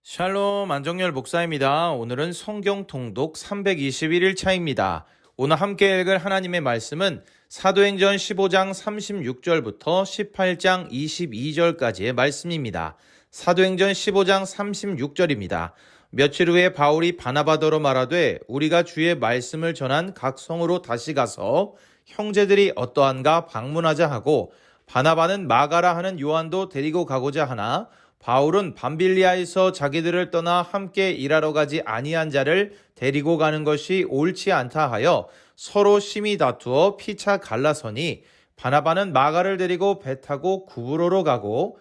샬롬 안정열 목사입니다. 오늘은 성경 통독 321일 차입니다. 오늘 함께 읽을 하나님의 말씀은 사도행전 15장 36절부터 18장 22절까지의 말씀입니다. 사도행전 15장 36절입니다. 며칠 후에 바울이 바나바더로 말하되 우리가 주의 말씀을 전한 각 성으로 다시 가서 형제들이 어떠한가 방문하자 하고 바나바는 마가라 하는 요한도 데리고 가고자 하나 바울은 밤빌리아에서 자기들을 떠나 함께 일하러 가지 아니한 자를 데리고 가는 것이 옳지 않다 하여 서로 심히 다투어 피차 갈라서니 바나바는 마가를 데리고 배 타고 구브로로 가고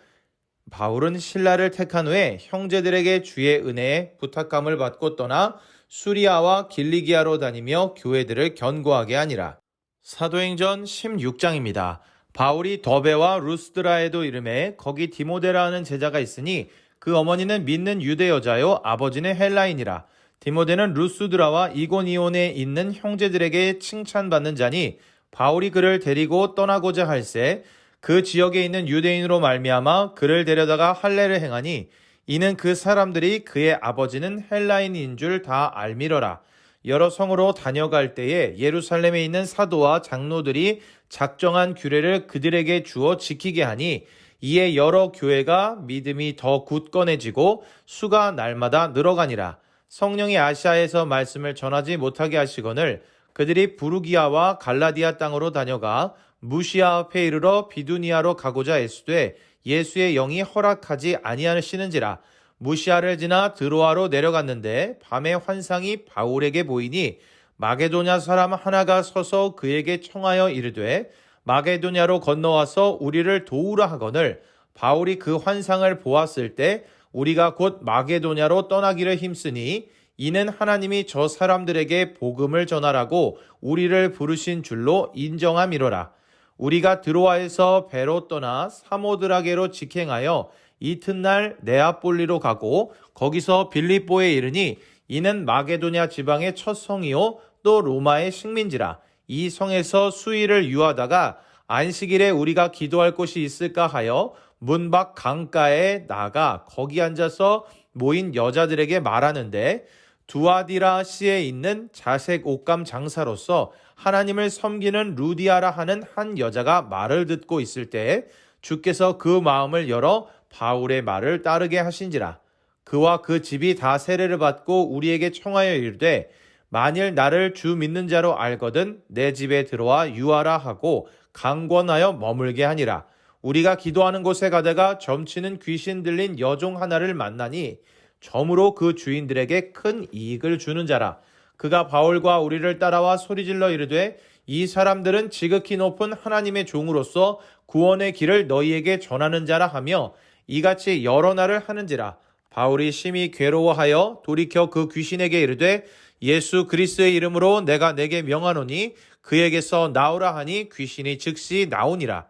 바울은 실라를 택한 후에 형제들에게 주의 은혜에 부탁감을 받고 떠나 수리아와 길리기아로 다니며 교회들을 견고하게 하니라. 사도행전 16장입니다. 바울이 더베와 루스드라에도 이름해 거기 디모데라 하는 제자가 있으니 그 어머니는 믿는 유대 여자요 아버지는 헬라인이라. 디모데는 루스드라와 이고니온에 있는 형제들에게 칭찬받는 자니 바울이 그를 데리고 떠나고자 할새 그 지역에 있는 유대인으로 말미암아 그를 데려다가 할례를 행하니 이는 그 사람들이 그의 아버지는 헬라인인 줄 다 알미러라. 여러 성으로 다녀갈 때에 예루살렘에 있는 사도와 장로들이 작정한 규례를 그들에게 주어 지키게 하니 이에 여러 교회가 믿음이 더 굳건해지고 수가 날마다 늘어가니라. 성령이 아시아에서 말씀을 전하지 못하게 하시거늘 그들이 부르기아와 갈라디아 땅으로 다녀가 무시아 앞에 이르러 비두니아로 가고자 애쓰되 예수의 영이 허락하지 아니하시는지라. 무시아를 지나 드로아로 내려갔는데 밤에 환상이 바울에게 보이니 마게도냐 사람 하나가 서서 그에게 청하여 이르되 마게도냐로 건너와서 우리를 도우라 하거늘 바울이 그 환상을 보았을 때 우리가 곧 마게도냐로 떠나기를 힘쓰니 이는 하나님이 저 사람들에게 복음을 전하라고 우리를 부르신 줄로 인정함이로라. 우리가 드로아에서 배로 떠나 사모드라게로 직행하여 이튿날 네아폴리로 가고 거기서 빌립보에 이르니 이는 마게도냐 지방의 첫 성이요 또 로마의 식민지라. 이 성에서 수일을 유하다가 안식일에 우리가 기도할 곳이 있을까 하여 문 밖 강가에 나가 거기 앉아서 모인 여자들에게 말하는데 두아디라시에 있는 자색 옷감 장사로서 하나님을 섬기는 루디아라 하는 한 여자가 말을 듣고 있을 때 주께서 그 마음을 열어 바울의 말을 따르게 하신지라. 그와 그 집이 다 세례를 받고 우리에게 청하여 이르되 만일 나를 주 믿는 자로 알거든 내 집에 들어와 유하라 하고 강권하여 머물게 하니라. 우리가 기도하는 곳에 가다가 점치는 귀신 들린 여종 하나를 만나니 점으로 그 주인들에게 큰 이익을 주는 자라. 그가 바울과 우리를 따라와 소리질러 이르되 이 사람들은 지극히 높은 하나님의 종으로서 구원의 길을 너희에게 전하는 자라 하며 이같이 여러 날을 하는지라. 바울이 심히 괴로워하여 돌이켜 그 귀신에게 이르되 예수 그리스도의 이름으로 내가 내게 명하노니 그에게서 나오라 하니 귀신이 즉시 나오니라.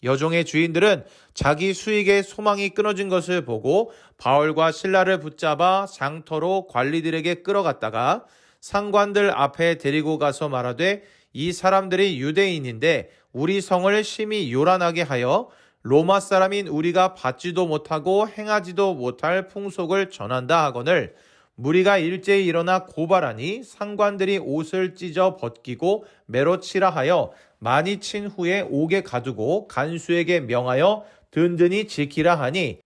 여종의 주인들은 자기 수익의 소망이 끊어진 것을 보고 바울과 실라를 붙잡아 장터로 관리들에게 끌어갔다가 상관들 앞에 데리고 가서 말하되 이 사람들이 유대인인데 우리 성을 심히 요란하게 하여 로마 사람인 우리가 받지도 못하고 행하지도 못할 풍속을 전한다 하거늘 무리가 일제히 일어나 고발하니 상관들이 옷을 찢어 벗기고 매로 치라 하여 많이 친 후에 옥에 가두고 간수에게 명하여 든든히 지키라 하니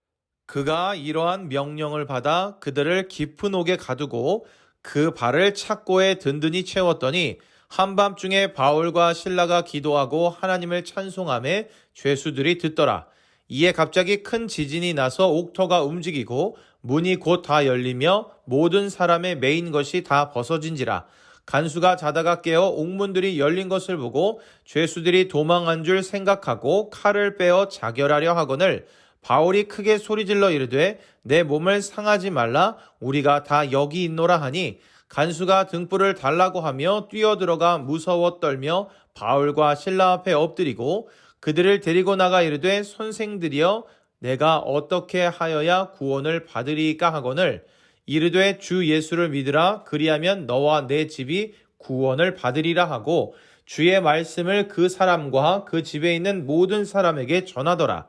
그가 이러한 명령을 받아 그들을 깊은 옥에 가두고 그 발을 착고에 든든히 채웠더니 한밤중에 바울과 실라가 기도하고 하나님을 찬송하며 죄수들이 듣더라. 이에 갑자기 큰 지진이 나서 옥터가 움직이고 문이 곧 다 열리며 모든 사람의 매인 것이 다 벗어진지라. 간수가 자다가 깨어 옥문들이 열린 것을 보고 죄수들이 도망한 줄 생각하고 칼을 빼어 자결하려 하거늘 바울이 크게 소리질러 이르되 내 몸을 상하지 말라 우리가 다 여기 있노라 하니 간수가 등불을 달라고 하며 뛰어들어가 무서워 떨며 바울과 실라 앞에 엎드리고 그들을 데리고 나가 이르되 선생들이여 내가 어떻게 하여야 구원을 받으리까 하거늘 이르되 주 예수를 믿으라 그리하면 너와 내 집이 구원을 받으리라 하고 주의 말씀을 그 사람과 그 집에 있는 모든 사람에게 전하더라.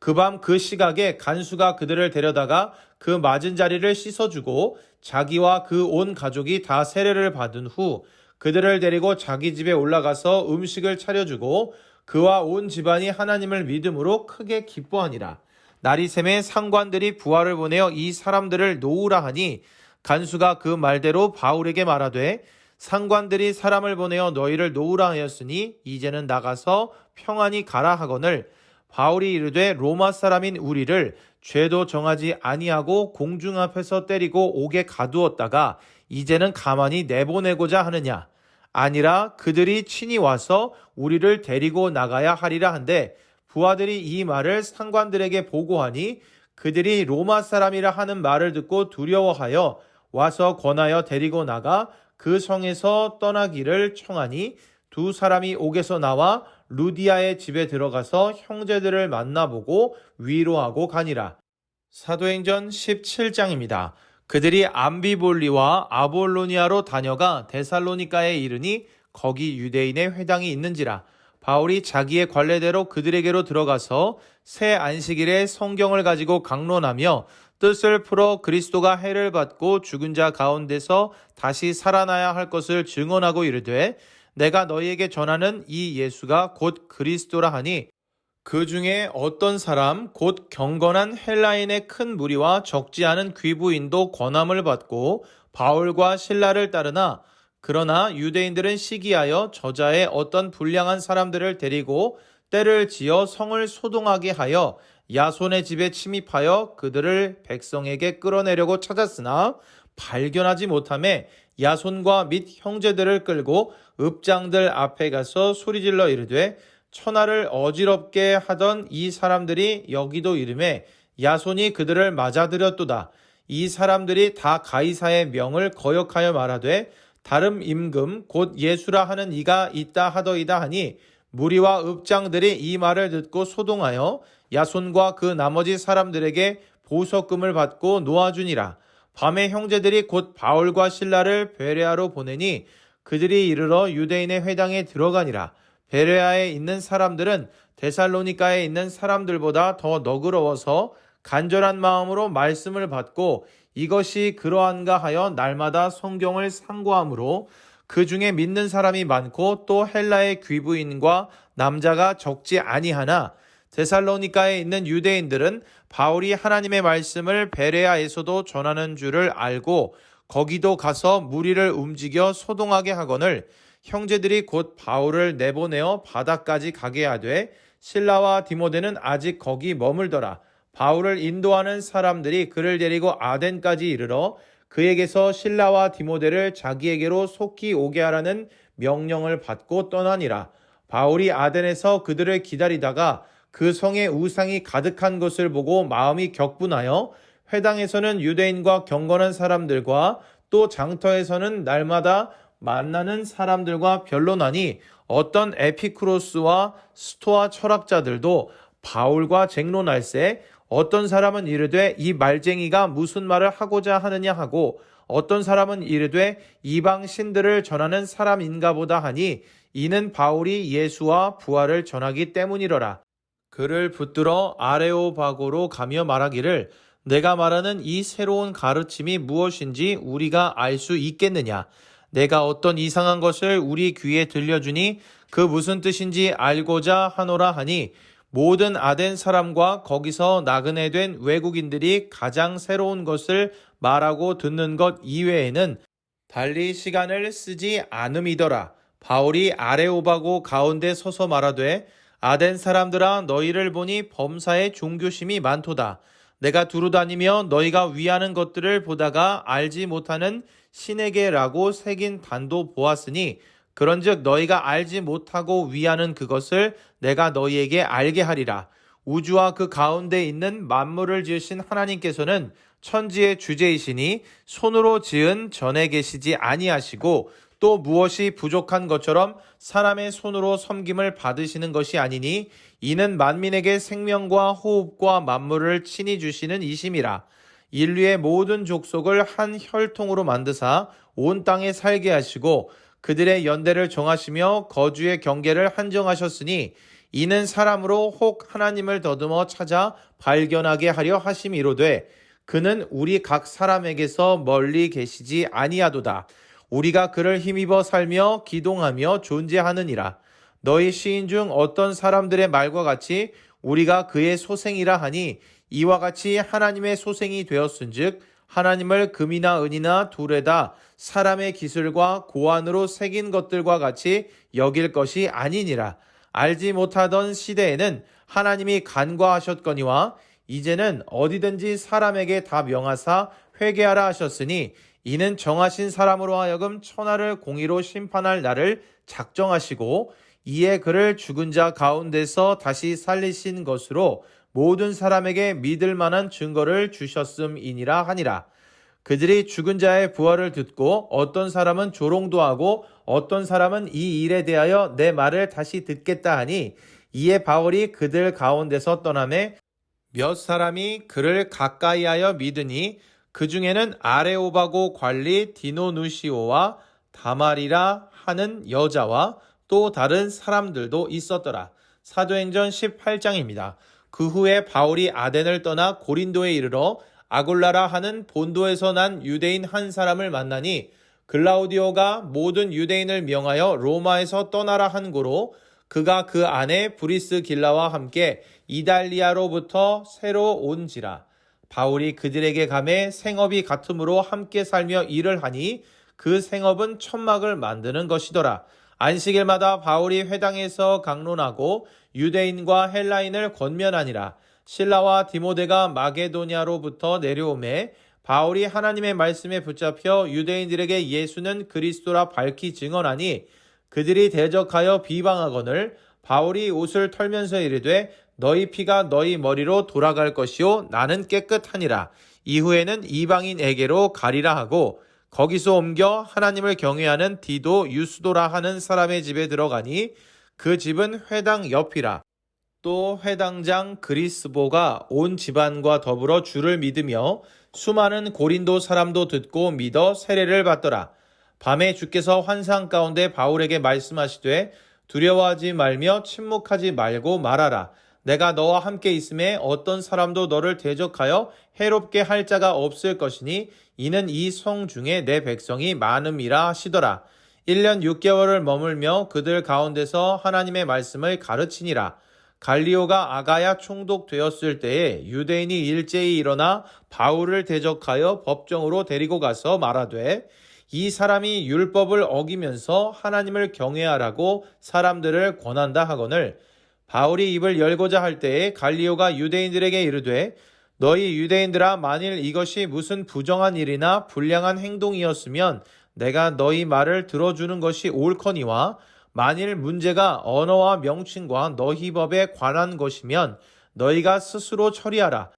그 밤 그 시각에 간수가 그들을 데려다가 그 맞은 자리를 씻어주고 자기와 그 온 가족이 다 세례를 받은 후 그들을 데리고 자기 집에 올라가서 음식을 차려주고 그와 온 집안이 하나님을 믿음으로 크게 기뻐하니라. 날이 새매 상관들이 부하를 보내어 이 사람들을 놓으라 하니 간수가 그 말대로 바울에게 말하되 상관들이 사람을 보내어 너희를 놓으라 하였으니 이제는 나가서 평안히 가라 하거늘 바울이 이르되 로마 사람인 우리를 죄도 정하지 아니하고 공중 앞에서 때리고 옥에 가두었다가 이제는 가만히 내보내고자 하느냐. 아니라 그들이 친히 와서 우리를 데리고 나가야 하리라 한데 부하들이 이 말을 상관들에게 보고하니 그들이 로마 사람이라 하는 말을 듣고 두려워하여 와서 권하여 데리고 나가 그 성에서 떠나기를 청하니 두 사람이 옥에서 나와 루디아의 집에 들어가서 형제들을 만나보고 위로하고 가니라. 사도행전 17장입니다. 그들이 암비볼리와 아볼로니아로 다녀가 데살로니가에 이르니 거기 유대인의 회당이 있는지라. 바울이 자기의 관례대로 그들에게로 들어가서 새 안식일에 성경을 가지고 강론하며 뜻을 풀어 그리스도가 해를 받고 죽은 자 가운데서 다시 살아나야 할 것을 증언하고 이르되 내가 너희에게 전하는 이 예수가 곧 그리스도라 하니 그 중에 어떤 사람 곧 경건한 헬라인의 큰 무리와 적지 않은 귀부인도 권함을 받고 바울과 실라를 따르나 그러나 유대인들은 시기하여 저자의 어떤 불량한 사람들을 데리고 때를 지어 성을 소동하게 하여 야손의 집에 침입하여 그들을 백성에게 끌어내려고 찾았으나 발견하지 못하매 야손과 및 형제들을 끌고 읍장들 앞에 가서 소리질러 이르되 천하를 어지럽게 하던 이 사람들이 여기도 이름에 야손이 그들을 맞아들였도다. 이 사람들이 다 가이사의 명을 거역하여 말하되 다름 임금 곧 예수라 하는 이가 있다 하더이다 하니 무리와 읍장들이 이 말을 듣고 소동하여 야손과 그 나머지 사람들에게 보석금을 받고 놓아주니라. 밤에 형제들이 곧 바울과 실라를 베레아로 보내니 그들이 이르러 유대인의 회당에 들어가니라. 베레아에 있는 사람들은 데살로니가에 있는 사람들보다 더 너그러워서 간절한 마음으로 말씀을 받고 이것이 그러한가 하여 날마다 성경을 상고하므로 그 중에 믿는 사람이 많고 또 헬라의 귀부인과 남자가 적지 아니하나 데살로니가에 있는 유대인들은 바울이 하나님의 말씀을 베레아에서도 전하는 줄을 알고 거기도 가서 무리를 움직여 소동하게 하거늘 형제들이 곧 바울을 내보내어 바다까지 가게 하되 실라와 디모데는 아직 거기 머물더라. 바울을 인도하는 사람들이 그를 데리고 아덴까지 이르러 그에게서 실라와 디모데를 자기에게로 속히 오게 하라는 명령을 받고 떠나니라. 바울이 아덴에서 그들을 기다리다가 그 성에 우상이 가득한 것을 보고 마음이 격분하여 회당에서는 유대인과 경건한 사람들과 또 장터에서는 날마다 만나는 사람들과 변론하니 어떤 에피쿠로스와 스토아 철학자들도 바울과 쟁론할세 어떤 사람은 이르되 이 말쟁이가 무슨 말을 하고자 하느냐 하고 어떤 사람은 이르되 이방 신들을 전하는 사람인가 보다 하니 이는 바울이 예수와 부활을 전하기 때문이로라. 그를 붙들어 아레오바고로 가며 말하기를 내가 말하는 이 새로운 가르침이 무엇인지 우리가 알 수 있겠느냐. 내가 어떤 이상한 것을 우리 귀에 들려주니 그 무슨 뜻인지 알고자 하노라 하니 모든 아덴 사람과 거기서 나그네 된 외국인들이 가장 새로운 것을 말하고 듣는 것 이외에는 달리 시간을 쓰지 않음이더라. 바울이 아레오바고 가운데 서서 말하되 아덴 사람들아 너희를 보니 범사에 종교심이 많도다. 내가 두루 다니며 너희가 위하는 것들을 보다가 알지 못하는 신에게라고 새긴 단도 보았으니 그런즉 너희가 알지 못하고 위하는 그것을 내가 너희에게 알게 하리라. 우주와 그 가운데 있는 만물을 지으신 하나님께서는 천지의 주제이시니 손으로 지은 전에 계시지 아니하시고 또 무엇이 부족한 것처럼 사람의 손으로 섬김을 받으시는 것이 아니니 이는 만민에게 생명과 호흡과 만물을 친히 주시는 이심이라. 인류의 모든 족속을 한 혈통으로 만드사 온 땅에 살게 하시고 그들의 연대를 정하시며 거주의 경계를 한정하셨으니 이는 사람으로 혹 하나님을 더듬어 찾아 발견하게 하려 하심이로되 그는 우리 각 사람에게서 멀리 계시지 아니하도다. 우리가 그를 힘입어 살며 기동하며 존재하느니라. 너희 시인 중 어떤 사람들의 말과 같이 우리가 그의 소생이라 하니 이와 같이 하나님의 소생이 되었은즉 하나님을 금이나 은이나 둘에다 사람의 기술과 고안으로 새긴 것들과 같이 여길 것이 아니니라. 알지 못하던 시대에는 하나님이 간과하셨거니와 이제는 어디든지 사람에게 다 명하사 회개하라 하셨으니 이는 정하신 사람으로 하여금 천하를 공의로 심판할 날을 작정하시고 이에 그를 죽은 자 가운데서 다시 살리신 것으로 모든 사람에게 믿을 만한 증거를 주셨음이니라 하니라. 그들이 죽은 자의 부활을 듣고 어떤 사람은 조롱도 하고 어떤 사람은 이 일에 대하여 내 말을 다시 듣겠다 하니 이에 바울이 그들 가운데서 떠나매 몇 사람이 그를 가까이하여 믿으니 그 중에는 아레오바고 관리 디노누시오와 다말이라 하는 여자와 또 다른 사람들도 있었더라. 사도행전 18장입니다. 그 후에 바울이 아덴을 떠나 고린도에 이르러 아굴라라 하는 본도에서 난 유대인 한 사람을 만나니 글라우디오가 모든 유대인을 명하여 로마에서 떠나라 한 고로 그가 그 안에 브리스길라와 함께 이달리아로부터 새로 온지라. 바울이 그들에게 가매 생업이 같으므로 함께 살며 일을 하니 그 생업은 천막을 만드는 것이더라. 안식일마다 바울이 회당에서 강론하고 유대인과 헬라인을 권면하니라. 실라와 디모데가 마게도냐로부터 내려오매 바울이 하나님의 말씀에 붙잡혀 유대인들에게 예수는 그리스도라 밝히 증언하니 그들이 대적하여 비방하거늘 바울이 옷을 털면서 이르되 너희 피가 너희 머리로 돌아갈 것이요 나는 깨끗하니라. 이후에는 이방인에게로 가리라 하고 거기서 옮겨 하나님을 경외하는 디도 유스도라 하는 사람의 집에 들어가니 그 집은 회당 옆이라. 또 회당장 그리스보가 온 집안과 더불어 주를 믿으며 수많은 고린도 사람도 듣고 믿어 세례를 받더라. 밤에 주께서 환상 가운데 바울에게 말씀하시되 두려워하지 말며 침묵하지 말고 말하라. 내가 너와 함께 있음에 어떤 사람도 너를 대적하여 해롭게 할 자가 없을 것이니 이는 이 성 중에 내 백성이 많음이라 하시더라. 1년 6개월을 머물며 그들 가운데서 하나님의 말씀을 가르치니라. 갈리오가 아가야 총독되었을 때에 유대인이 일제히 일어나 바울을 대적하여 법정으로 데리고 가서 말하되 이 사람이 율법을 어기면서 하나님을 경외하라고 사람들을 권한다 하거늘 바울이 입을 열고자 할 때에 갈리오가 유대인들에게 이르되 너희 유대인들아 만일 이것이 무슨 부정한 일이나 불량한 행동이었으면 내가 너희 말을 들어주는 것이 옳거니와 만일 문제가 언어와 명칭과 너희 법에 관한 것이면 너희가 스스로 처리하라.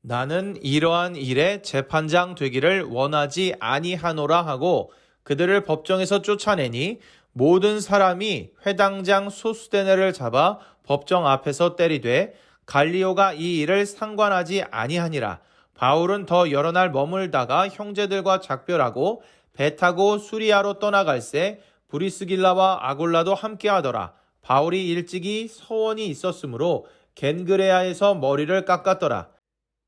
나는 이러한 일에 재판장 되기를 원하지 아니하노라 하고 그들을 법정에서 쫓아내니 모든 사람이 회당장 소수데네를 잡아 법정 앞에서 때리되 갈리오가 이 일을 상관하지 아니하니라. 바울은 더 여러 날 머물다가 형제들과 작별하고 배 타고 수리아로 떠나갈새 브리스길라와 아굴라도 함께하더라. 바울이 일찍이 서원이 있었으므로 겐그레아에서 머리를 깎았더라.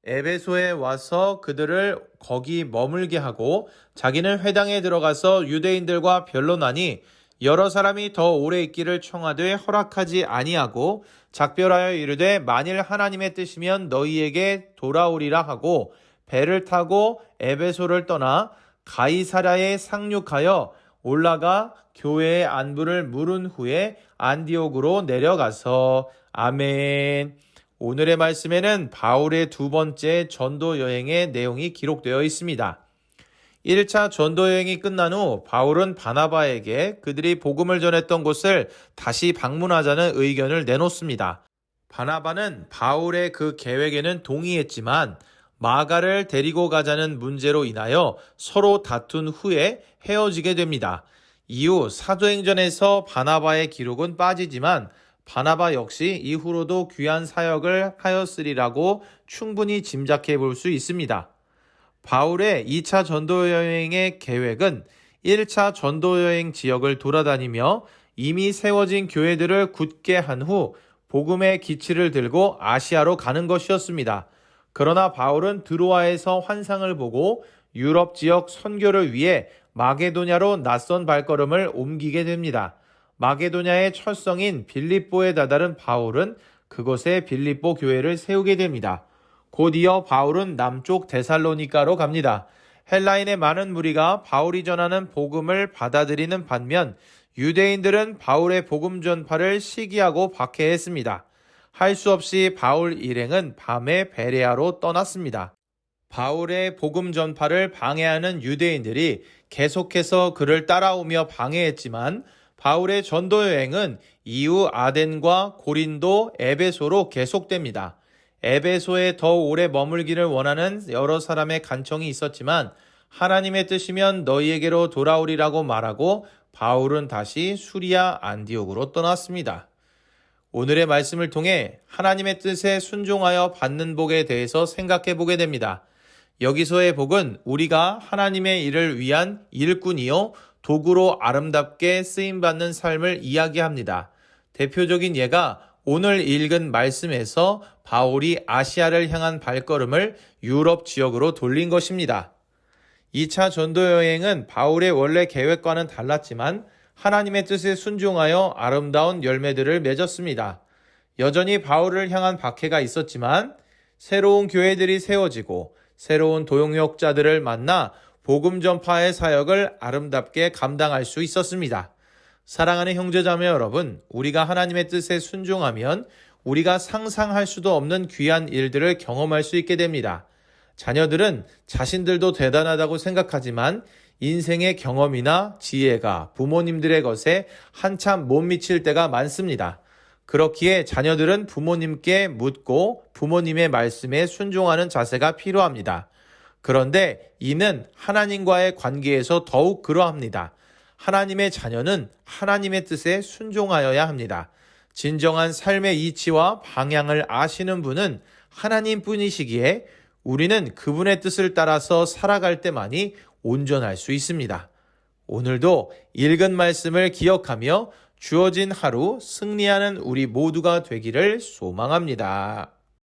에베소에 와서 그들을 거기 머물게 하고 자기는 회당에 들어가서 유대인들과 변론하니 여러 사람이 더 오래 있기를 청하되 허락하지 아니하고 작별하여 이르되 만일 하나님의 뜻이면 너희에게 돌아오리라 하고 배를 타고 에베소를 떠나 가이사랴에 상륙하여 올라가 교회의 안부를 물은 후에 안디옥으로 내려가서 아멘. 오늘의 말씀에는 바울의 두 번째 전도 여행의 내용이 기록되어 있습니다. 1차 전도 여행이 끝난 후 바울은 바나바에게 그들이 복음을 전했던 곳을 다시 방문하자는 의견을 내놓습니다. 바나바는 바울의 그 계획에는 동의했지만 마가를 데리고 가자는 문제로 인하여 서로 다툰 후에 헤어지게 됩니다. 이후 사도행전에서 바나바의 기록은 빠지지만 바나바 역시 이후로도 귀한 사역을 하였으리라고 충분히 짐작해 볼 수 있습니다. 바울의 2차 전도여행의 계획은 1차 전도여행 지역을 돌아다니며 이미 세워진 교회들을 굳게 한 후 복음의 기치를 들고 아시아로 가는 것이었습니다. 그러나 바울은 드로아에서 환상을 보고 유럽 지역 선교를 위해 마게도냐로 낯선 발걸음을 옮기게 됩니다. 마게도냐의 첫 성인 빌립보에 다다른 바울은 그곳에 빌립보 교회를 세우게 됩니다. 곧 이어 바울은 남쪽 데살로니가로 갑니다. 헬라인의 많은 무리가 바울이 전하는 복음을 받아들이는 반면 유대인들은 바울의 복음 전파를 시기하고 박해했습니다. 할 수 없이 바울 일행은 밤에 베레아로 떠났습니다. 바울의 복음 전파를 방해하는 유대인들이 계속해서 그를 따라오며 방해했지만 바울의 전도 여행은 이후 아덴과 고린도, 에베소로 계속됩니다. 에베소에 더 오래 머물기를 원하는 여러 사람의 간청이 있었지만 하나님의 뜻이면 너희에게로 돌아오리라고 말하고 바울은 다시 수리아 안디옥으로 떠났습니다. 오늘의 말씀을 통해 하나님의 뜻에 순종하여 받는 복에 대해서 생각해 보게 됩니다. 여기서의 복은 우리가 하나님의 일을 위한 일꾼이요 도구로 아름답게 쓰임받는 삶을 이야기합니다. 대표적인 예가 오늘 읽은 말씀에서 바울이 아시아를 향한 발걸음을 유럽 지역으로 돌린 것입니다. 2차 전도 여행은 바울의 원래 계획과는 달랐지만 하나님의 뜻에 순종하여 아름다운 열매들을 맺었습니다. 여전히 바울을 향한 박해가 있었지만 새로운 교회들이 세워지고 새로운 도용역자들을 만나 복음 전파의 사역을 아름답게 감당할 수 있었습니다. 사랑하는 형제자매 여러분, 우리가 하나님의 뜻에 순종하면 우리가 상상할 수도 없는 귀한 일들을 경험할 수 있게 됩니다. 자녀들은 자신들도 대단하다고 생각하지만 인생의 경험이나 지혜가 부모님들의 것에 한참 못 미칠 때가 많습니다. 그렇기에 자녀들은 부모님께 묻고 부모님의 말씀에 순종하는 자세가 필요합니다. 그런데 이는 하나님과의 관계에서 더욱 그러합니다. 하나님의 자녀는 하나님의 뜻에 순종하여야 합니다. 진정한 삶의 이치와 방향을 아시는 분은 하나님뿐이시기에 우리는 그분의 뜻을 따라서 살아갈 때만이 온전할 수 있습니다. 오늘도 읽은 말씀을 기억하며 주어진 하루 승리하는 우리 모두가 되기를 소망합니다.